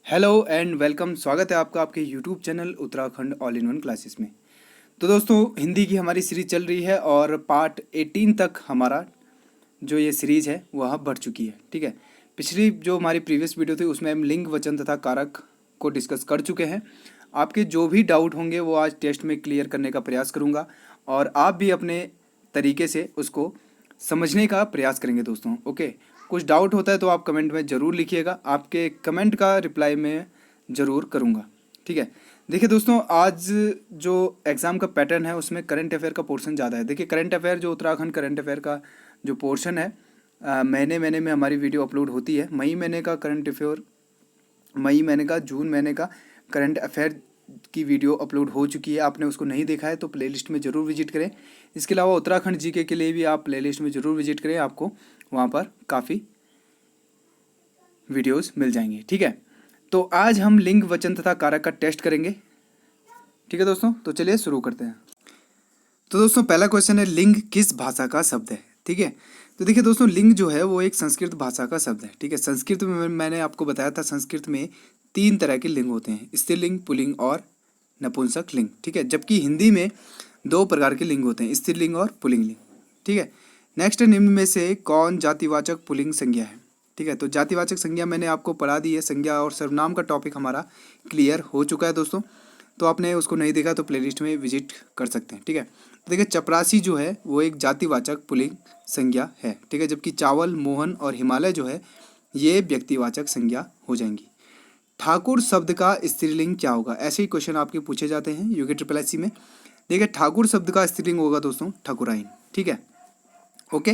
Hello and welcome. स्वागत है आपका आपके YouTube channel Uttarakhand all in one classes में। तो दोस्तों, हिंदी की हमारी सीरीज चल रही है और पार्ट 18 तक हमारा जो ये सीरीज है वह बढ़ चुकी है। ठीक है, पिछली जो हमारी प्रीवियस वीडियो थी उसमें हम लिंग, वचन तथा कारक को डिस्कस कर चुके हैं। आपके जो भी डाउट होंगे वो आज टेस्ट में क्लियर करने का प्रयास करूँगा और आप भी अपने तरीके से उसको समझने का प्रयास करेंगे दोस्तों। ओके, कुछ डाउट होता है तो आप कमेंट में ज़रूर लिखिएगा, आपके कमेंट का रिप्लाई मैं ज़रूर करूँगा। ठीक है, देखिए दोस्तों, आज जो एग्ज़ाम का पैटर्न है उसमें करंट अफेयर का पोर्शन ज़्यादा है। देखिए, करंट अफेयर जो उत्तराखंड करंट अफेयर का जो पोर्शन है, महीने महीने में हमारी वीडियो अपलोड होती है। मई महीने का करंट अफेयर, मई महीने का, जून महीने का करंट अफेयर की वीडियो अपलोड हो चुकी है। आपने उसको नहीं देखा है तो प्लेलिस्ट में ज़रूर विजिट करें। इसके अलावा उत्तराखंड जीके के लिए भी आप प्लेलिस्ट में ज़रूर विजिट करें, आपको वहाँ पर काफ़ी वीडियोस मिल जाएंगे। ठीक है, तो आज हम लिंग, वचन तथा कारक का टेस्ट करेंगे। ठीक है दोस्तों, तो चलिए शुरू करते हैं। तो दोस्तों, पहला क्वेश्चन है, लिंग किस भाषा का शब्द है। ठीक है, तो देखिए दोस्तों, लिंग जो है वो एक संस्कृत भाषा का शब्द है। ठीक है, संस्कृत में मैंने आपको बताया था, संस्कृत में 3 तरह के लिंग होते हैं, स्त्रीलिंग, पुल्लिंग और नपुंसक लिंग। ठीक है, जबकि हिंदी में 2 प्रकार के लिंग होते हैं, स्त्रीलिंग और पुल्लिंग लिंग। ठीक है, नेक्स्ट है, निम्न में से कौन जातिवाचक पुल्लिंग संज्ञा है। ठीक है, तो जातिवाचक संज्ञा मैंने आपको पढ़ा दी है। संज्ञा और सर्वनाम का टॉपिक हमारा क्लियर हो चुका है दोस्तों, तो आपने उसको नहीं देखा तो प्लेलिस्ट में विजिट कर सकते हैं। ठीक है, तो देखिए, चपरासी जो है वो एक जातिवाचक पुल्लिंग संज्ञा है। ठीक है, जबकि चावल, मोहन और हिमालय जो है ये व्यक्तिवाचक संज्ञा हो जाएंगी। ठाकुर शब्द का स्त्रीलिंग क्या होगा, ऐसे ही क्वेश्चन आपके पूछे जाते हैं यूके ट्रिपल एससी में। देखिए, ठाकुर शब्द का स्त्रीलिंग होगा दोस्तों ठकुराइन। ठीक है, ओके।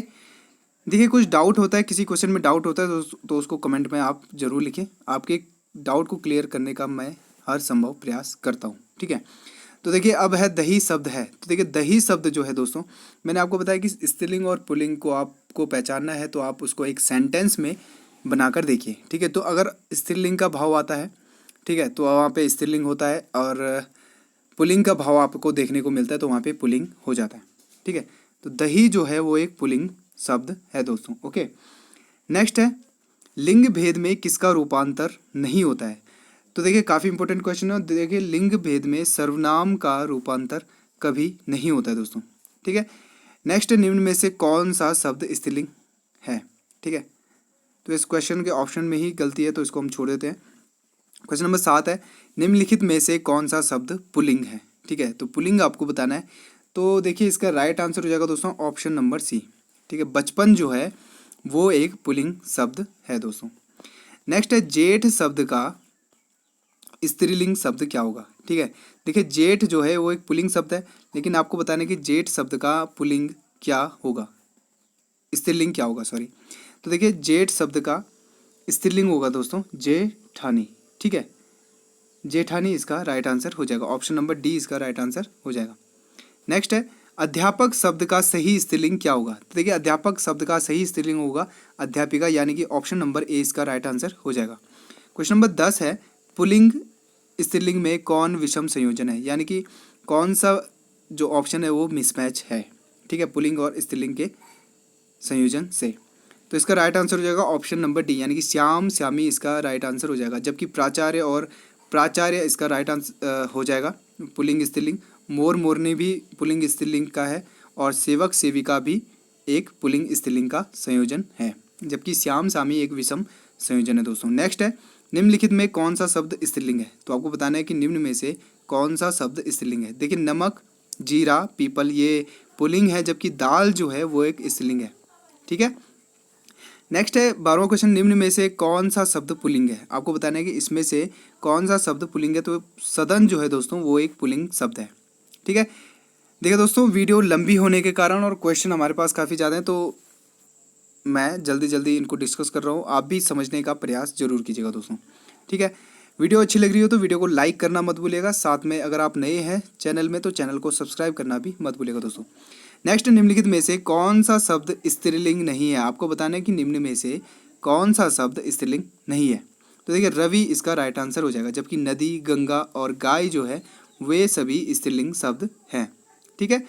देखिए, कुछ डाउट होता है, किसी क्वेश्चन में डाउट होता है तो उसको कमेंट में आप जरूर लिखें। आपके डाउट को क्लियर करने का मैं हर संभव प्रयास करता हूँ। ठीक है, तो देखिए, अब है दही शब्द है। तो देखिए, दही शब्द जो है दोस्तों, मैंने आपको बताया कि स्त्रीलिंग और पुल्लिंग को आपको पहचानना है तो आप उसको एक सेंटेंस में बनाकर देखिए। ठीक है, तो अगर स्त्रीलिंग का भाव आता है, ठीक है, तो वहाँ पे स्त्रीलिंग होता है, और पुल्लिंग का भाव आपको देखने को मिलता है तो वहाँ पे पुल्लिंग हो जाता है। ठीक है, तो दही जो है वो एक पुल्लिंग शब्द है दोस्तों। ओके, नेक्स्ट है, लिंग भेद में किसका रूपांतर नहीं होता है। तो देखिए, काफ़ी इंपॉर्टेंट क्वेश्चन है। देखिए, लिंग भेद में सर्वनाम का रूपांतर कभी नहीं होता है दोस्तों। ठीक है, नेक्स्ट, निम्न में से कौन सा शब्द स्त्रीलिंग है। ठीक है, तो इस क्वेश्चन के ऑप्शन में ही गलती है तो इसको हम छोड़ देते हैं। क्वेश्चन नंबर 7 है, निम्नलिखित में से कौन सा शब्द पुल्लिंग है। ठीक है, तो पुल्लिंग आपको बताना है। तो देखिए, इसका राइट आंसर हो जाएगा दोस्तों ऑप्शन नंबर सी। ठीक है, बचपन जो है वो एक पुल्लिंग शब्द है दोस्तों। नेक्स्ट है, जेठ शब्द का स्त्रीलिंग शब्द क्या होगा। ठीक है, देखिए, जेठ जो है वो एक पुल्लिंग शब्द है, लेकिन आपको बताना है कि जेठ शब्द का पुल्लिंग क्या होगा, स्त्रीलिंग क्या होगा, सॉरी। तो देखिए, जेठ शब्द का स्त्रीलिंग होगा दोस्तों जेठानी। ठीक है, जेठानी इसका राइट आंसर हो जाएगा, ऑप्शन नंबर डी इसका राइट आंसर हो जाएगा। नेक्स्ट है, अध्यापक शब्द का सही स्त्रीलिंग क्या होगा। तो देखिए, अध्यापक शब्द का सही स्त्रीलिंग होगा अध्यापिका, यानी कि ऑप्शन नंबर ए इसका राइट आंसर हो जाएगा। क्वेश्चन नंबर 10 है, पुल्लिंग स्त्रीलिंग में कौन विषम संयोजन है, यानी कि कौन सा जो ऑप्शन है वो मिसमैच है। ठीक है, पुल्लिंग और स्त्रीलिंग के संयोजन से। तो इसका राइट आंसर हो जाएगा ऑप्शन नंबर डी, यानी कि श्याम, श्यामी इसका राइट आंसर हो जाएगा। जबकि प्राचार्य और प्राचार्य इसका राइट आंसर हो जाएगा पुल्लिंग स्त्रीलिंग। मोर, मोरनी भी पुल्लिंग स्त्रीलिंग का है, और सेवक, सेविका भी एक पुल्लिंग स्त्रीलिंग का संयोजन है, जबकि श्याम, श्यामी एक विषम संयोजन है दोस्तों। नेक्स्ट है, निम्नलिखित में कौन सा शब्द स्त्रीलिंग है। तो आपको बताना है कि निम्न में से कौन सा शब्द स्त्रीलिंग है। देखिए, नमक, जीरा, पीपल ये पुल्लिंग है, जबकि दाल जो है वो एक स्त्रीलिंग है। ठीक है, नेक्स्ट है 12वां क्वेश्चन, निम्न में से कौन सा शब्द पुल्लिंग है। आपको बताना है कि इसमें से कौन सा शब्द पुल्लिंग है। तो सदन जो है दोस्तों वो एक पुल्लिंग शब्द है। ठीक है, देखिए दोस्तों, वीडियो लंबी होने के कारण और क्वेश्चन हमारे पास काफ़ी ज़्यादा हैं, तो मैं जल्दी जल्दी इनको डिस्कस कर रहा हूँ, आप भी समझने का प्रयास जरूर कीजिएगा दोस्तों। ठीक है, वीडियो अच्छी लग रही हो तो वीडियो को लाइक करना मत भूलिएगा, साथ में अगर आप नए हैं चैनल में तो चैनल को सब्सक्राइब करना भी मत भूलिएगा दोस्तों। नेक्स्ट, निम्नलिखित में से कौन सा शब्द स्त्रीलिंग नहीं है। आपको बताना है कि निम्न में से कौन सा शब्द स्त्रीलिंग नहीं है। तो देखिए, रवि इसका राइट आंसर हो जाएगा, जबकि नदी, गंगा और गाय जो है वे सभी स्त्रीलिंग शब्द हैं। ठीक है,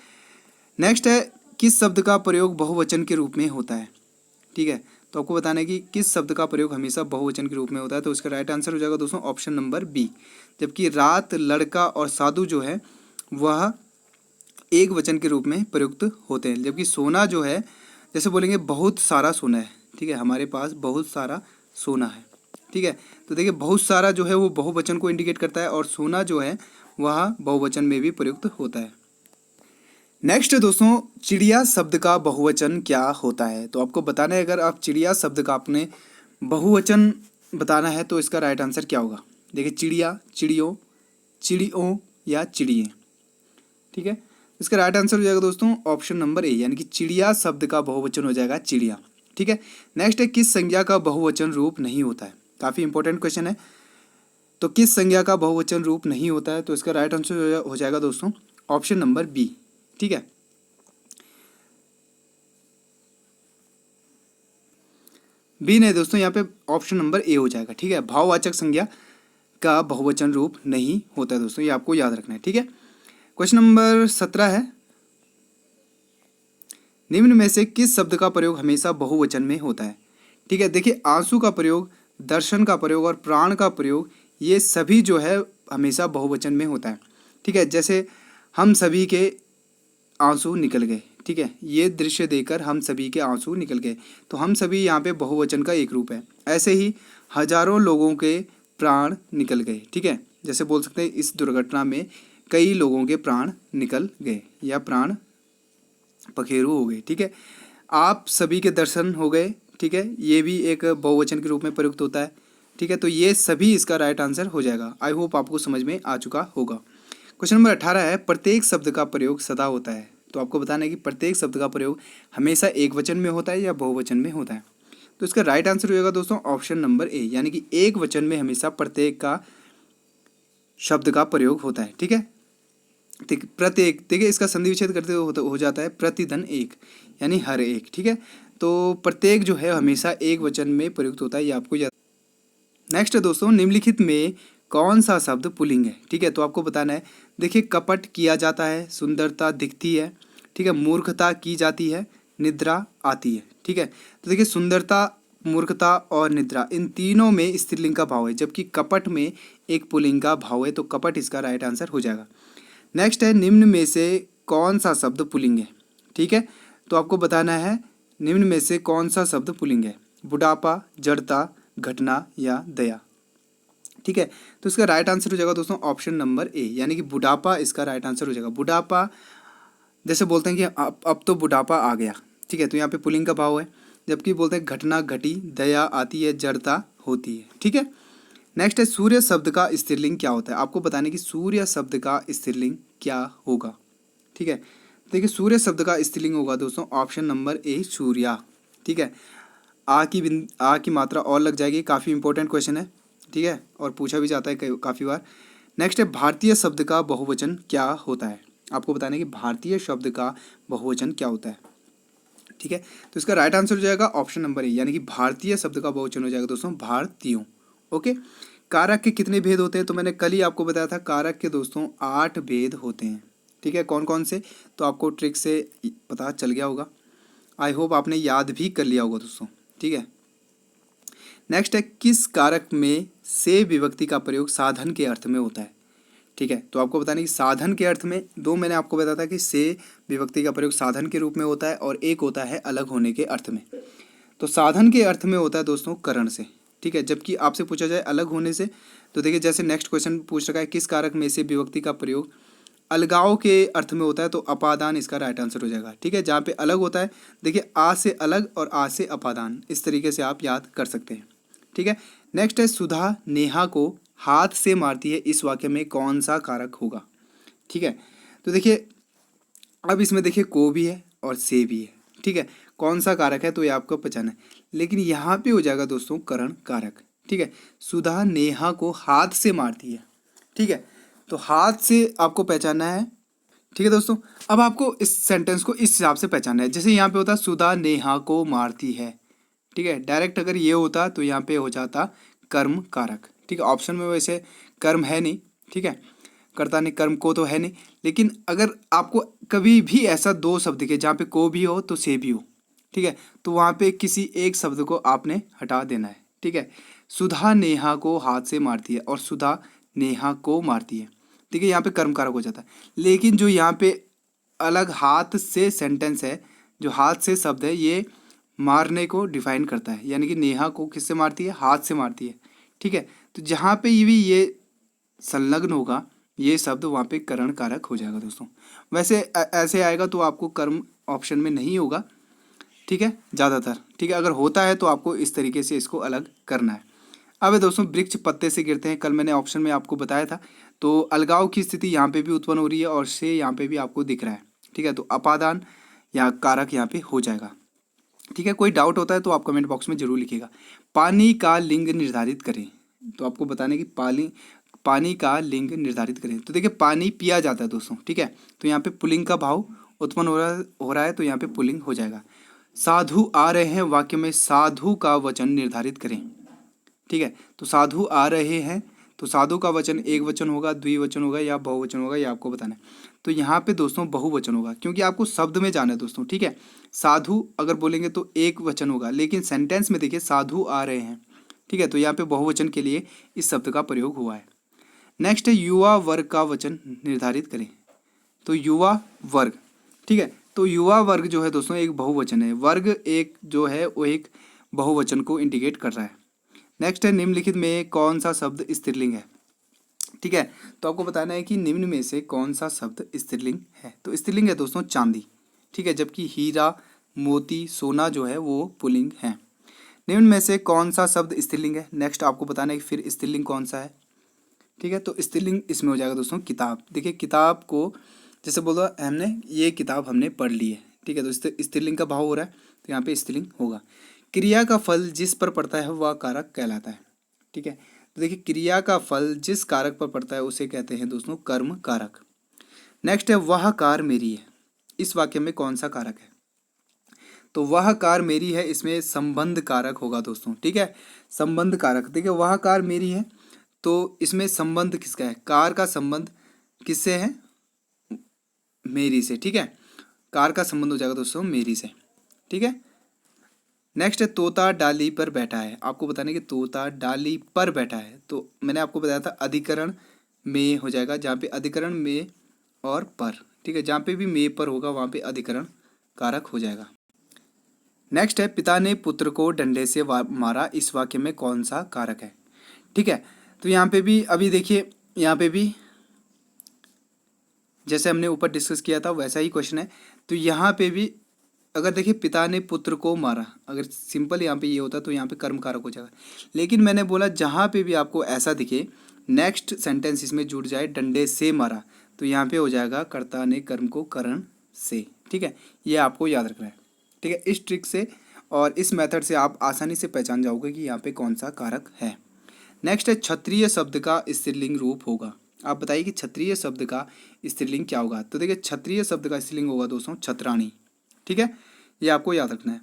नेक्स्ट है, किस शब्द का प्रयोग बहुवचन के रूप में होता है। ठीक है, तो आपको बताना है कि किस शब्द का प्रयोग हमेशा बहुवचन के रूप में होता है। तो इसका राइट आंसर हो जाएगा दोस्तों ऑप्शन नंबर बी। जबकि रात, लड़का और साधु जो है वह एक वचन के रूप में प्रयुक्त होते हैं। जबकि सोना जो है, जैसे बोलेंगे बहुत सारा सोना है, ठीक है, हमारे पास बहुत सारा सोना है, ठीक है। तो देखिए बहुत सारा जो है वो बहुवचन को इंडिकेट करता है और सोना जो है वह बहुवचन में भी प्रयुक्त होता है। नेक्स्ट दोस्तों, चिड़िया शब्द का बहुवचन क्या होता है। तो आपको बताना है, अगर आप चिड़िया शब्द का आपने बहुवचन बताना है तो इसका राइट आंसर क्या होगा। देखिए चिड़िया, चिड़ियों, चिड़ियों या चिड़िए, ठीक है। इसका राइट आंसर हो जाएगा दोस्तों ऑप्शन नंबर ए, यानी कि चिड़िया शब्द का बहुवचन हो जाएगा चिड़िया, ठीक है। नेक्स्ट है किस संज्ञा का बहुवचन रूप नहीं होता है। काफ़ी इंपॉर्टेंट क्वेश्चन है। तो किस संज्ञा का बहुवचन रूप नहीं होता है, तो इसका राइट आंसर हो जाएगा दोस्तों ऑप्शन नंबर बी, ठीक है। बी नहीं दोस्तों, यहाँ पे ऑप्शन नंबर ए हो जाएगा, ठीक है। भाववाचक संज्ञा का बहुवचन रूप नहीं होता है दोस्तों, ये आपको याद रखना है, ठीक है। क्वेश्चन नंबर 17 है, निम्न में से किस शब्द का प्रयोग हमेशा बहुवचन में होता है। ठीक है, देखिए आंसू का प्रयोग, दर्शन का प्रयोग और प्राण का प्रयोग, ये सभी जो है हमेशा बहुवचन में होता है, ठीक है। जैसे हम सभी के आंसू निकल गए, ठीक है, ये दृश्य देखकर हम सभी के आंसू निकल गए, तो हम सभी यहाँ पे बहुवचन का एक रूप है। ऐसे ही हजारों लोगों के प्राण निकल गए, ठीक है, जैसे बोल सकते हैं इस दुर्घटना में कई लोगों के प्राण निकल गए या प्राण पखेरु हो गए, ठीक है। आप सभी के दर्शन हो गए, ठीक है, ये भी एक बहुवचन के रूप में प्रयुक्त होता है, ठीक है। तो ये सभी इसका राइट आंसर हो जाएगा। आई होप आपको समझ में आ चुका होगा। क्वेश्चन नंबर 18 है, प्रत्येक शब्द का प्रयोग सदा होता है। तो आपको बताना है कि प्रत्येक शब्द का प्रयोग हमेशा एक वचन में होता है या बहुवचन में होता है। तो इसका राइट आंसर हो जाएगा दोस्तों ऑप्शन नंबर ए, यानी कि एक वचन में हमेशा प्रत्येक का शब्द का प्रयोग होता है, ठीक है। प्रत्येक, देखिए इसका संधि विच्छेद करते हुए हो जाता है प्रतिधन एक, यानी हर एक, ठीक है। तो प्रत्येक जो है हमेशा एक वचन में प्रयुक्त होता है, ये आपको याद। नेक्स्ट है दोस्तों, निम्नलिखित में कौन सा शब्द पुल्लिंग है। ठीक है, तो आपको बताना है, देखिए कपट किया जाता है, सुंदरता दिखती है, ठीक है, मूर्खता की जाती है, निद्रा आती है, ठीक है। तो देखिए सुंदरता, मूर्खता और निद्रा, इन तीनों में स्त्रीलिंग का भाव है, जबकि कपट में एक पुल्लिंग का भाव है, तो कपट इसका राइट आंसर हो जाएगा। नेक्स्ट है, निम्न में से कौन सा शब्द पुल्लिंग है। ठीक है, तो आपको बताना है निम्न में से कौन सा शब्द पुल्लिंग है। बुढ़ापा, जड़ता, घटना या दया, ठीक है। तो इसका राइट आंसर हो जाएगा दोस्तों ऑप्शन नंबर ए, यानी कि बुढ़ापा इसका राइट आंसर हो जाएगा। बुढ़ापा, जैसे बोलते हैं कि अब तो बुढ़ापा आ गया, ठीक है, तो यहाँ पे पुल्लिंग का भाव है। जबकि बोलते हैं घटना घटी, दया आती है, जड़ता होती है, ठीक है। नेक्स्ट है, सूर्य शब्द का स्त्रीलिंग क्या होता है। आपको बताने की सूर्य शब्द का स्त्रीलिंग क्या होगा, ठीक है। देखिए सूर्य शब्द का स्त्रीलिंग होगा दोस्तों ऑप्शन नंबर ए, सूर्या, ठीक है। आ की मात्रा और लग जाएगी, काफ़ी इंपॉर्टेंट क्वेश्चन है, ठीक है, और पूछा भी जाता है काफ़ी बार। नेक्स्ट है, भारतीय शब्द का बहुवचन क्या होता है। आपको बताना है कि भारतीय शब्द का बहुवचन क्या होता है, ठीक है। तो इसका राइट आंसर हो जाएगा ऑप्शन नंबर ए, यानी कि भारतीय शब्द का बहुवचन हो जाएगा दोस्तों भारतीयों। ओके, कारक के कितने भेद होते हैं, तो मैंने कल ही आपको बताया था कारक के दोस्तों 8 भेद होते हैं, ठीक है। कौन कौन से, तो आपको ट्रिक से पता चल गया होगा, आई होप आपने याद भी कर लिया होगा दोस्तों, ठीक है। नेक्स्ट है, किस कारक में से विभक्ति का प्रयोग साधन के अर्थ में होता है, ठीक है। तो आपको बताने की साधन के अर्थ में दो मैंने आपको बताया था कि से विभक्ति का प्रयोग साधन के रूप में होता है और एक होता है अलग होने के अर्थ में। तो साधन के अर्थ में होता है दोस्तों करण से, ठीक है। जबकि आपसे पूछा जाए अलग होने से, तो देखिए जैसे नेक्स्ट क्वेश्चन पूछ रखा है, किस कारक में से विभक्ति का प्रयोग अलगाव के अर्थ में होता है, तो अपादान इसका राइट आंसर हो जाएगा, ठीक है। जहाँ पे अलग होता है, देखिए आ से अलग और आ से अपादान, इस तरीके से आप याद कर सकते हैं, ठीक है। नेक्स्ट है, सुधा नेहा को हाथ से मारती है, इस वाक्य में कौन सा कारक होगा, ठीक है। तो देखिए अब इसमें देखिए को भी है और से भी है, ठीक है, कौन सा कारक है तो ये आपको पहचाना है, लेकिन यहाँ पे हो जाएगा दोस्तों करण कारक, ठीक है। सुधा नेहा को हाथ से मारती है, ठीक है, तो हाथ से आपको पहचानना है, ठीक है दोस्तों। अब आपको इस सेंटेंस को इस हिसाब से पहचानना है, जैसे यहाँ पे होता सुधा नेहा को मारती है, ठीक है। डायरेक्ट अगर ये होता तो यहाँ पे हो जाता कर्म कारक, ठीक है। ऑप्शन में वैसे कर्म है नहीं, ठीक है, कर्ता ने कर्म को तो है नहीं, लेकिन अगर आपको कभी भी ऐसा दो शब्द दिखे जहाँ पे को भी हो तो से भी हो, ठीक है, तो वहाँ पे किसी एक शब्द को आपने हटा देना है। ठीक है, सुधा नेहा को हाथ से मारती है और सुधा नेहा को मारती है। ठीक है, यहाँ पे कर्म कारक हो जाता है। लेकिन जो यहाँ पे अलग हाथ से सेंटेंस है, जो हाथ से शब्द है, ये मारने को डिफाइन करता है, यानी कि नेहा को किससे मारती है, हाथ से मारती है। ठीक है, तो जहाँ पे ये भी ये संलग्न होगा ये शब्द, वहाँ पे करण कारक हो जाएगा दोस्तों। वैसे ऐसे आएगा तो आपको कर्म ऑप्शन में नहीं होगा। ठीक है, ज़्यादातर। ठीक है, अगर होता है तो आपको इस तरीके से इसको अलग करना है। अब दोस्तों, वृक्ष पत्ते से गिरते हैं, कल मैंने ऑप्शन में आपको बताया था। तो अलगाव की स्थिति यहाँ पे भी उत्पन्न हो रही है और से यहाँ पे भी आपको दिख रहा है। ठीक है, तो अपादान या कारक यहाँ पे हो जाएगा। ठीक है, कोई डाउट होता है तो आप कमेंट बॉक्स में जरूर लिखिएगा। पानी का लिंग निर्धारित करें, तो आपको बताने की पानी का लिंग निर्धारित करें। तो देखिए, पानी पिया जाता है दोस्तों। ठीक है, तो यहाँ पे पुल्लिंग का भाव उत्पन्न हो रहा है, तो यहाँ पे पुल्लिंग हो जाएगा। साधु आ रहे हैं वाक्य में साधु का वचन निर्धारित करें। ठीक है, तो साधु आ रहे हैं, तो साधु का वचन एक वचन होगा, द्विवचन होगा या बहुवचन होगा, ये आपको बताना है। तो यहाँ पे दोस्तों बहुवचन होगा, क्योंकि आपको शब्द में जाना है दोस्तों। ठीक है, साधु अगर बोलेंगे तो एक वचन होगा, लेकिन सेंटेंस में देखिए साधु आ रहे हैं। ठीक है, तो यहाँ पे बहुवचन के लिए इस शब्द का प्रयोग हुआ है। नेक्स्ट है युवा वर्ग का वचन निर्धारित करें। तो युवा वर्ग, ठीक है, तो युवा वर्ग जो है दोस्तों एक बहुवचन है। वर्ग एक जो है वो एक बहुवचन को इंडिकेट कर रहा है। नेक्स्ट है निम्नलिखित में कौन सा शब्द स्त्रीलिंग है। ठीक है, तो आपको बताना है कि निम्न में से कौन सा शब्द स्त्रीलिंग है। तो स्त्रीलिंग है दोस्तों चांदी। ठीक है, जबकि हीरा, मोती, सोना जो है वो पुल्लिंग है। निम्न में से कौन सा शब्द स्त्रीलिंग है। नेक्स्ट आपको बताना है कि फिर स्त्रीलिंग कौन सा है। ठीक है, तो स्त्रीलिंग इसमें हो जाएगा दोस्तों किताब। देखिए, किताब को जैसे बोलो हमने ये किताब हमने पढ़ ली है। ठीक है, तो स्त्रीलिंग का भाव हो रहा है, तो यहाँ पे स्त्रीलिंग होगा। क्रिया का फल जिस पर पड़ता है वह कारक कहलाता है। ठीक है, तो देखिए क्रिया का फल जिस कारक पर पड़ता है उसे कहते हैं दोस्तों कर्म कारक। नेक्स्ट है वह कार मेरी है, इस वाक्य में कौन सा कारक है। तो वह कार मेरी है, इसमें संबंध कारक होगा दोस्तों। ठीक है, संबंध कारक। देखिए वह कार मेरी है, तो इसमें संबंध किसका है, कार का संबंध किससे है, मेरी से। ठीक है, कार का संबंध हो जाएगा दोस्तों मेरी से। ठीक है, नेक्स्ट है तोता डाली पर बैठा है। आपको बताने कि तोता डाली पर बैठा है, तो मैंने आपको बताया था अधिकरण में हो जाएगा, जहाँ पे अधिकरण में और पर। ठीक है, जहाँ पे भी में पर होगा वहाँ पे अधिकरण कारक हो जाएगा। नेक्स्ट है पिता ने पुत्र को डंडे से मारा, इस वाक्य में कौन सा कारक है। ठीक है, तो यहाँ पे भी अभी देखिए, यहाँ पे भी जैसे हमने ऊपर डिस्कस किया था वैसा ही क्वेश्चन है। तो यहाँ पे भी अगर देखिए पिता ने पुत्र को मारा, अगर सिंपल यहाँ पे ये होता तो यहाँ पे कर्म कारक हो जाएगा। लेकिन मैंने बोला जहाँ पे भी आपको ऐसा दिखे नेक्स्ट सेंटेंस इसमें जुड़ जाए डंडे से मारा, तो यहाँ पे हो जाएगा कर्ता ने कर्म को करण से। ठीक है, ये आपको याद रखना है। ठीक है, इस ट्रिक से और इस मेथड से आप आसानी से पहचान जाओगे कि यहाँ पे कौन सा कारक है। नेक्स्ट है क्षत्रिय शब्द का स्त्रीलिंग रूप होगा। आप बताइए कि क्षत्रिय शब्द का स्त्रीलिंग क्या होगा। तो देखिए क्षत्रिय शब्द का स्त्रीलिंग होगा दोस्तों छत्राणी। ठीक है, ये आपको याद रखना है।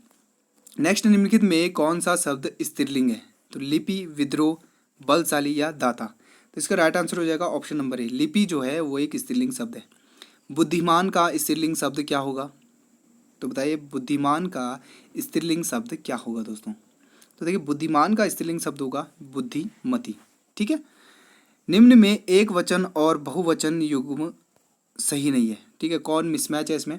नेक्स्ट निम्नलिखित में कौन सा शब्द स्त्रीलिंग है। तो लिपि, विद्रोह, बलशाली या दाता। तो इसका राइट आंसर हो जाएगा ऑप्शन नंबर ए, लिपि जो है वो एक स्त्रीलिंग शब्द है। बुद्धिमान का स्त्रीलिंग शब्द क्या होगा। तो बताइए बुद्धिमान का स्त्रीलिंग शब्द क्या होगा दोस्तों। तो देखिए बुद्धिमान का स्त्रीलिंग शब्द होगा बुद्धिमती। ठीक है, निम्न में एक वचन और बहुवचन युग्म सही नहीं है। ठीक है, कौन मिसमैच है इसमें।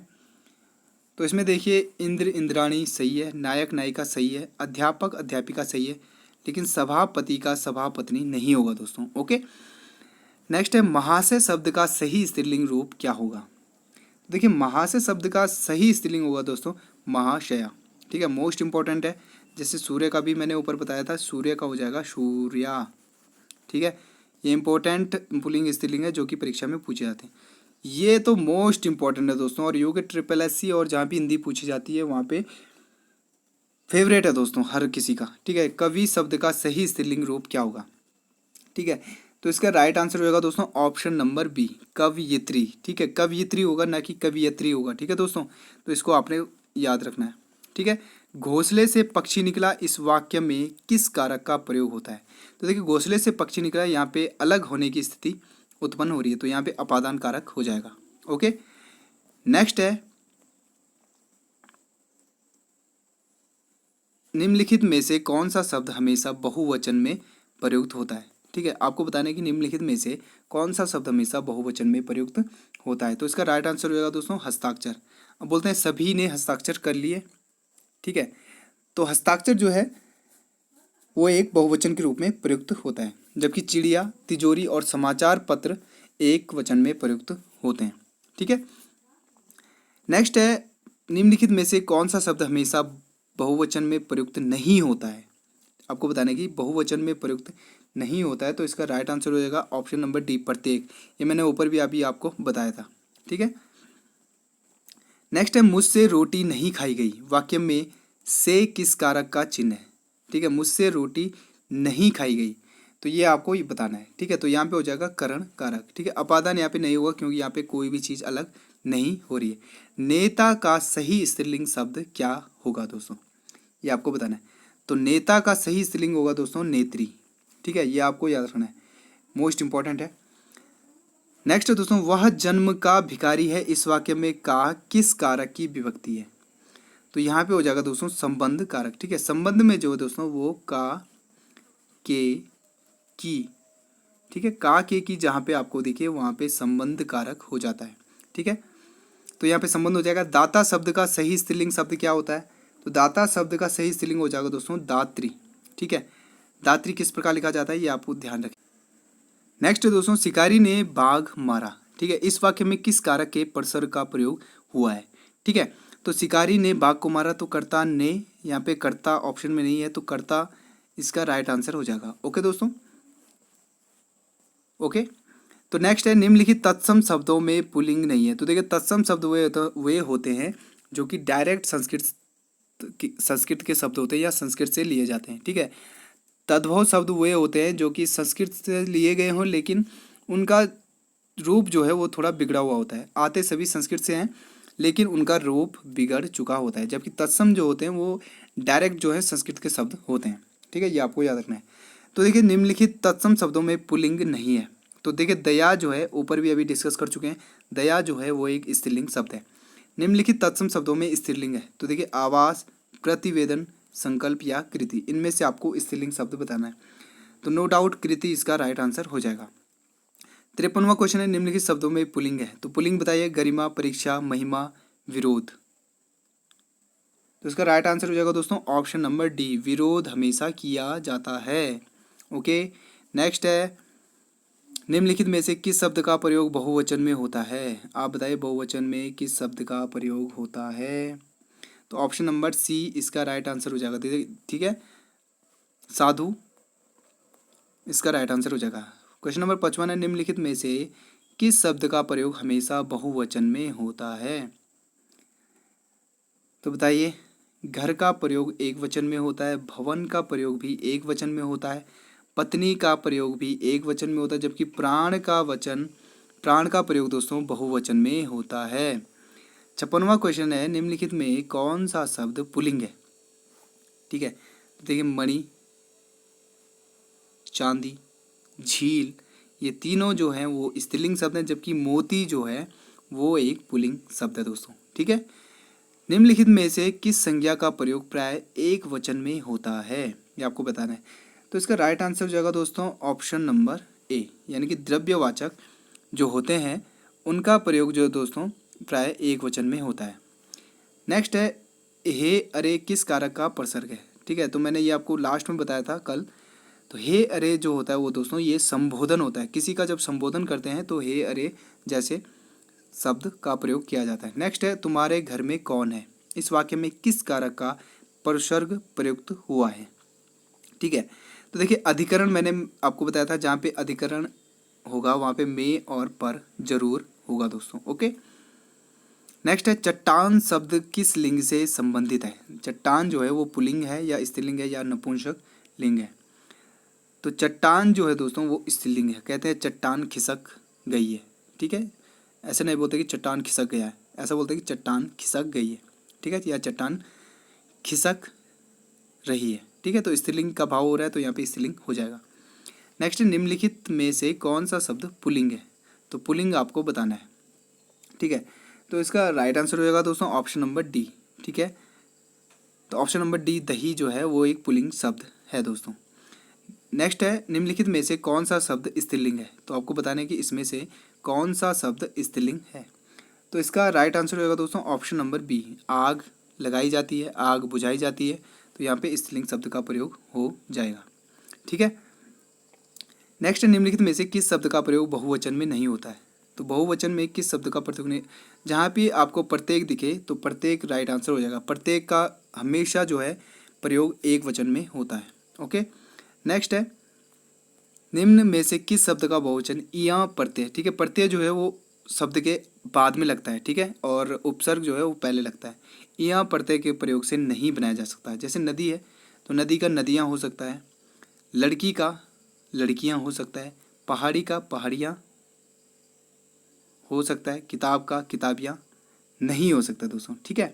तो इसमें देखिए इंद्र इंद्राणी सही है, नायक नायिका सही है, अध्यापक अध्यापिका सही है, लेकिन सभापति का सभापत्नी नहीं होगा दोस्तों। ओके, नेक्स्ट है महाशय शब्द का सही स्त्रीलिंग रूप क्या होगा। देखिए महाशय शब्द का सही स्त्रीलिंग होगा दोस्तों महाशया। ठीक है, मोस्ट इंपॉर्टेंट है। जैसे सूर्य का भी मैंने ऊपर बताया था, सूर्य का हो जाएगा सूर्या। ठीक है, ये इंपॉर्टेंट पुल्लिंग स्त्रीलिंग है जो कि परीक्षा में पूछे जाते हैं। ये तो मोस्ट इंपॉर्टेंट है दोस्तों, और यू के ट्रिपल एस सी और जहाँ भी हिंदी पूछी जाती है वहाँ पे फेवरेट है दोस्तों हर किसी का। ठीक है, कवि शब्द का सही स्त्रीलिंग रूप क्या होगा। ठीक है, तो इसका राइट आंसर होगा दोस्तों ऑप्शन नंबर बी, कवयित्री। ठीक है, कवयित्री होगा ना कि कवियत्री होगा। ठीक है दोस्तों, तो इसको आपने याद रखना है। ठीक है, घोंसले से पक्षी निकला, इस वाक्य में किस कारक का प्रयोग होता है। तो देखिए घोंसले से पक्षी निकला, यहाँ पे अलग होने की स्थिति उत्पन्न हो रही है, तो यहाँ पे अपादान कारक हो जाएगा। ओके, नेक्स्ट है निम्नलिखित में से कौन सा शब्द हमेशा बहुवचन में प्रयुक्त होता है? ठीक है, आपको बताना है कि निम्नलिखित में से कौन सा शब्द हमेशा बहुवचन में प्रयुक्त होता है। तो इसका राइट आंसर हो जाएगा दोस्तों हस्ताक्षर। अब बोलते हैं सभी ने हस्ताक्षर कर लिए। ठीक है, तो हस्ताक्षर जो है वो एक बहुवचन के रूप में प्रयुक्त होता है, जबकि चिड़िया, तिजोरी और समाचार पत्र एक वचन में प्रयुक्त होते हैं। ठीक है, नेक्स्ट है निम्नलिखित में से कौन सा शब्द हमेशा बहुवचन में प्रयुक्त नहीं होता है? आपको बताने की बहुवचन में प्रयुक्त नहीं होता है, तो इसका राइट आंसर हो जाएगा ऑप्शन नंबर डी, प्रत्येक। ये मैंने ऊपर भी अभी आपको बताया था। ठीक है, नेक्स्ट है मुझसे रोटी नहीं खाई गई वाक्य में से किस कारक का चिन्ह है? ठीक है, मुझसे रोटी नहीं खाई गई, तो ये आपको ये बताना है। ठीक है, तो यहाँ पे हो जाएगा करण कारक। ठीक है, अपादान यहाँ पे नहीं होगा क्योंकि यहाँ पे कोई भी चीज़ अलग नहीं हो रही है। नेता का सही स्त्रीलिंग शब्द क्या होगा दोस्तों? ये आपको बताना है। तो नेता का सही स्त्रीलिंग होगा दोस्तों नेत्री। ठीक है, ये आपको याद रखना है, मोस्ट इंपॉर्टेंट है। नेक्स्ट है दोस्तों वह जन्म का भिखारी है, इस वाक्य में का किस कारक की विभक्ति है? तो यहाँ पे हो जाएगा दोस्तों संबंध कारक। ठीक है, संबंध में जो है दोस्तों वो का, के, की। ठीक है, का, के, की जहाँ पे आपको देखिए वहाँ पे संबंध कारक हो जाता है। ठीक है, तो यहाँ पे संबंध हो जाएगा। दाता शब्द का सही स्त्रीलिंग शब्द क्या होता है? तो दाता शब्द का सही स्त्रीलिंग हो जाएगा दोस्तों दात्री। ठीक है, दात्री किस प्रकार लिखा जाता है ये आपको ध्यान रखें। नेक्स्ट दोस्तों शिकारी ने बाघ मारा। ठीक है, इस वाक्य में किस कारक के प्रसर्ग का प्रयोग हुआ है? ठीक है, तो शिकारी ने बाघ को मारा, तो कर्ता ने, यहाँ पे कर्ता ऑप्शन में नहीं है, तो कर्ता इसका राइट आंसर हो जाएगा। ओके दोस्तों, ओके। तो नेक्स्ट है निम्नलिखित तत्सम शब्दों में पुल्लिंग नहीं है। तो देखिए तत्सम शब्द वे होते हैं जो कि डायरेक्ट संस्कृत के शब्द होते हैं या संस्कृत से लिए जाते हैं। ठीक है, तद्भव शब्द वे होते हैं जो कि संस्कृत से लिए गए हों लेकिन उनका रूप जो है वो थोड़ा बिगड़ा हुआ होता है। आते सभी संस्कृत से हैं लेकिन उनका रूप बिगड़ चुका होता है, जबकि तत्सम जो होते हैं वो डायरेक्ट जो है संस्कृत के शब्द होते हैं। ठीक है, ये आपको याद रखना है। तो देखिए निम्नलिखित तत्सम शब्दों में पुल्लिंग नहीं है। तो देखिए दया जो है ऊपर भी अभी डिस्कस कर चुके हैं, दया जो है वो एक स्त्रीलिंग शब्द है। निम्नलिखित तत्सम शब्दों में स्त्रीलिंग है। तो देखिए आवास, प्रतिवेदन, संकल्प या कृति, इनमें से आपको स्त्रीलिंग शब्द बताना है। तो नो डाउट कृति इसका राइट आंसर हो जाएगा। 53वां क्वेश्चन है निम्नलिखित शब्दों में पुल्लिंग है। तो पुल्लिंग बताइए गरिमा, परीक्षा, महिमा, विरोध। तो इसका राइट आंसर हो जाएगा दोस्तों ऑप्शन नंबर डी, विरोध हमेशा किया जाता है। ओके, नेक्स्ट है निम्नलिखित में से किस शब्द का प्रयोग बहुवचन में होता है? आप बताइए बहुवचन में किस शब्द का प्रयोग होता है? तो ऑप्शन नंबर सी इसका राइट आंसर हो जाएगा। ठीक है, साधु इसका राइट आंसर हो जाएगा। क्वेश्चन नंबर 55 है निम्नलिखित में से किस शब्द का प्रयोग हमेशा बहुवचन में होता है? तो बताइए घर का प्रयोग एक वचन में होता है, भवन का प्रयोग भी एक वचन में होता है, पत्नी का प्रयोग भी एक वचन में होता है, जबकि प्राण का प्रयोग दोस्तों बहुवचन में होता है। 56वां क्वेश्चन है निम्नलिखित में कौन सा शब्द पुल्लिंग है? ठीक है, तो देखिए मणि, चांदी, झील, ये तीनों जो हैं वो स्त्रीलिंग शब्द हैं, जबकि मोती जो है वो एक पुल्लिंग शब्द है दोस्तों। ठीक है, निम्नलिखित में से किस संज्ञा का प्रयोग प्राय एक वचन में होता है? ये आपको बताना है। तो इसका राइट आंसर हो जाएगा दोस्तों ऑप्शन नंबर ए, यानी कि द्रव्यवाचक जो होते हैं उनका प्रयोग जो है दोस्तों प्राय एक वचन में होता है। नेक्स्ट है हे अरे किस कारक का प्रसर्ग है? ठीक है, तो मैंने ये आपको लास्ट में बताया था कल। तो हे अरे जो होता है वो दोस्तों ये संबोधन होता है, किसी का जब संबोधन करते हैं तो हे अरे जैसे शब्द का प्रयोग किया जाता है। नेक्स्ट है तुम्हारे घर में कौन है, इस वाक्य में किस कारक का प्रसर्ग प्रयुक्त हुआ है? ठीक है, तो देखिए अधिकरण मैंने आपको बताया था, जहाँ पे अधिकरण होगा वहाँ पे में और पर जरूर होगा दोस्तों। ओके, नेक्स्ट है चट्टान शब्द किस लिंग से संबंधित है? चट्टान जो है वो पुल्लिंग है या स्त्रीलिंग है या नपुंसक लिंग है? तो चट्टान जो है दोस्तों वो स्त्रीलिंग है, कहते हैं चट्टान खिसक गई है। ठीक है, ऐसे नहीं बोलते कि चट्टान खिसक गया है, ऐसा बोलते हैं कि चट्टान खिसक गई है। ठीक है, या चट्टान खिसक रही है। ठीक है, तो स्त्रीलिंग का भाव हो रहा है तो यहाँ पे स्त्रीलिंग हो जाएगा। नेक्स्ट निम्नलिखित में से कौन सा शब्द पुल्लिंग है? तो पुल्लिंग आपको बताना है। ठीक है, तो इसका राइट आंसर हो जाएगा दोस्तों ऑप्शन नंबर डी। ठीक है, तो ऑप्शन नंबर डी दही जो है वो एक पुल्लिंग शब्द है दोस्तों। नेक्स्ट है निम्नलिखित में से कौन सा शब्द स्त्रीलिंग है। तो आपको बताना है कि इसमें से कौन सा शब्द स्त्रीलिंग है। तो इसका राइट आंसर होगा दोस्तों ऑप्शन नंबर बी, आग लगाई जाती है, आग बुझाई जाती है, तो यहाँ पे स्त्रीलिंग शब्द का प्रयोग हो जाएगा। ठीक है। नेक्स्ट निम्नलिखित में से किस शब्द का प्रयोग बहुवचन में नहीं होता है। तो बहुवचन में किस शब्द का प्रयोग नहीं, जहाँ भी आपको प्रत्येक दिखे तो प्रत्येक राइट आंसर हो जाएगा। प्रत्येक का हमेशा जो है प्रयोग एक वचन में होता है। ओके। नेक्स्ट है निम्न में से किस शब्द का बहुवचन या प्रत्यय, ठीक है, प्रत्यय जो है वो शब्द के बाद में लगता है, ठीक है, और उपसर्ग जो है वो पहले लगता है, या प्रत्यय के प्रयोग से नहीं बनाया जा सकता है। जैसे नदी है तो नदी का नदियाँ हो सकता है, लड़की का लड़कियाँ हो सकता है, पहाड़ी का पहाड़ियाँ हो सकता है, किताब का किताबियाँ नहीं हो सकता दोस्तों। ठीक है।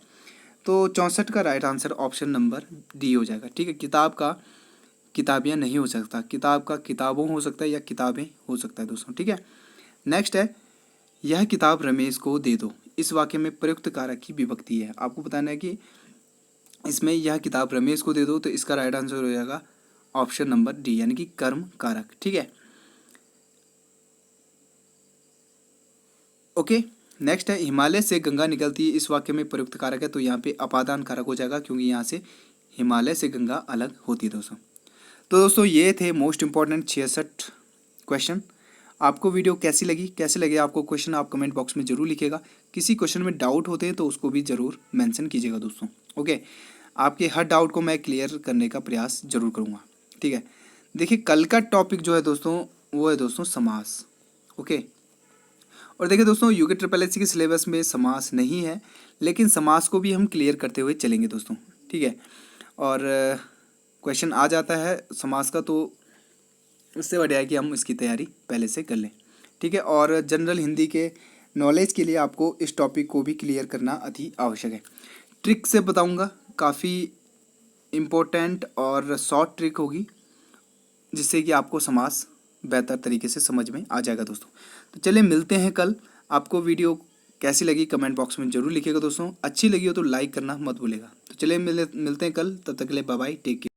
तो 64 का right answer option number D हो जाएगा। ठीक है। किताब का किताबियाँ नहीं हो सकता, किताब का किताबों हो सकता है या किताबें हो सकता है दोस्तों। ठीक है। नेक्स्ट है यह किताब रमेश को दे दो। इस वाक्य में प्रयुक्त कारक की विभक्ति है। आपको बताना है कि इसमें यह किताब रमेश को दे दो, तो इसका राइट आंसर हो जाएगा ऑप्शन नंबर डी यानी कि कर्म कारक। ठीक है। ओके। नेक्स्ट है हिमालय से गंगा निकलती है। इस वाक्य में प्रयुक्त कारक है, तो यहाँ पे अपादान कारक हो जाएगा क्योंकि यहाँ से हिमालय से गंगा अलग होती है दोस्तों। तो दोस्तों ये थे मोस्ट इंपॉर्टेंट 66 क्वेश्चन। आपको वीडियो कैसी लगी आपको क्वेश्चन आप कमेंट बॉक्स में जरूर लिखिएगा। किसी क्वेश्चन में डाउट होते हैं तो उसको भी ज़रूर मेंशन कीजिएगा दोस्तों। ओके। आपके हर डाउट को मैं क्लियर करने का प्रयास जरूर करूँगा। ठीक है। देखिए कल का टॉपिक जो है दोस्तों वो है दोस्तों समास। ओके। और देखिए दोस्तों यूके ट्रिपल एस सी के सिलेबस में समास नहीं है, लेकिन समास को भी हम क्लियर करते हुए चलेंगे दोस्तों। ठीक है। और क्वेश्चन आ जाता है समास का तो उससे बढ़िया है कि हम इसकी तैयारी पहले से कर लें। ठीक है। और जनरल हिंदी के नॉलेज के लिए आपको इस टॉपिक को भी क्लियर करना अति आवश्यक है। ट्रिक से बताऊंगा, काफ़ी इम्पोर्टेंट और शॉर्ट ट्रिक होगी जिससे कि आपको समास बेहतर तरीके से समझ में आ जाएगा दोस्तों। तो चलिए मिलते हैं कल। आपको वीडियो कैसी लगी कमेंट बॉक्स में जरूर लिखिएगा दोस्तों। अच्छी लगी हो तो लाइक करना मत भूलिएगा। तो चलिए मिलते हैं कल, तब तक के लिए बाय बाय, टेक केयर।